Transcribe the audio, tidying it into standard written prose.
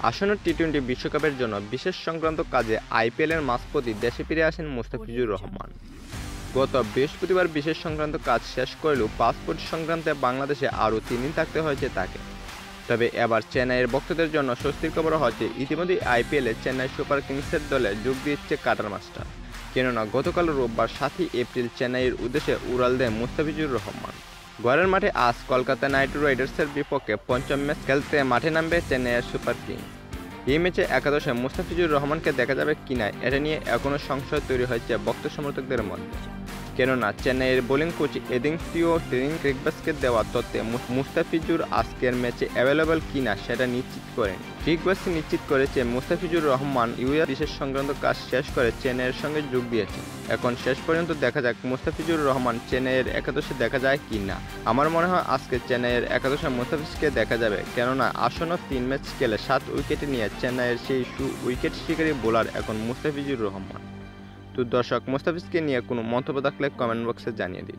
আসন্ন টি-20 বিশ্বকাপের জন্য বিশেষ সংক্রান্ত কাজে আইপিএলের মাঝপথে দেশে ফিরে আসেন মুস্তাফিজুর রহমান। গত বৃহস্পতিবার বিশেষ সংক্রান্ত কাজ শেষ করলেও পাসপোর্ট সংক্রান্তে বাংলাদেশে আরও 3 দিন থাকতে হয়েছে তাকে। তবে এবার চেন্নাইয়ের ভক্তদের জন্য স্বস্তির খবর হচ্ছে ইতিমধ্যেই আইপিএলে চেন্নাই সুপার কিংসের দলে যোগ দিচ্ছে কাটার মাস্টার। কেননা গতকাল রোববার 7 এপ্রিল চেন্নাইয়ের উদ্দেশ্যে উড়াল দেন মুস্তাফিজুর রহমান। ঘরের মাঠে আজ কলকাতা নাইট রাইডার্সের বিপক্ষে পঞ্চম ম্যাচ খেলতে মাঠে নামবে চেন্নাইয়ের সুপার কিংস। এই ম্যাচে একাদশে মুস্তাফিজুর রহমানকে দেখা যাবে কিনা এটা নিয়ে এখনও সংশয় তৈরি হয়েছে ভক্ত সমর্থকদের মধ্যে। কেননা চেন্নাইয়ের বোলিং কোচ এদিনসিও ট্রেনিং ক্রিকবাসকে দেওয়া তথ্যে মুস্তাফিজুর আজকের ম্যাচে অ্যাভেলেবল কিনা সেটা নিশ্চিত করেন। ক্রিকবাস নিশ্চিত করেছে মুস্তাফিজুর রহমান ইউএ বিশেষ সংক্রান্ত কাজ শেষ করে চেন্নাইয়ের সঙ্গে যোগ দিয়েছেন। এখন শেষ পর্যন্ত দেখা যাক মুস্তাফিজুর রহমান চেন্নাইয়ের একাদশে দেখা যায় কি না। আমার মনে হয় আজকে চেন্নাইয়ের একাদশে মুস্তাফিজকে দেখা যাবে, কেননা আসন্ন 3 ম্যাচ খেলে 7 উইকেটে নিয়ে চেন্নাইয়ের সেই উইকেট শিকারী বোলার এখন মুস্তাফিজুর রহমান। তো দর্শক, মুস্তাফিজকে নিয়ে কোনো মন্তব্য থাকলে কমেন্ট বক্সে জানিয়ে দিন।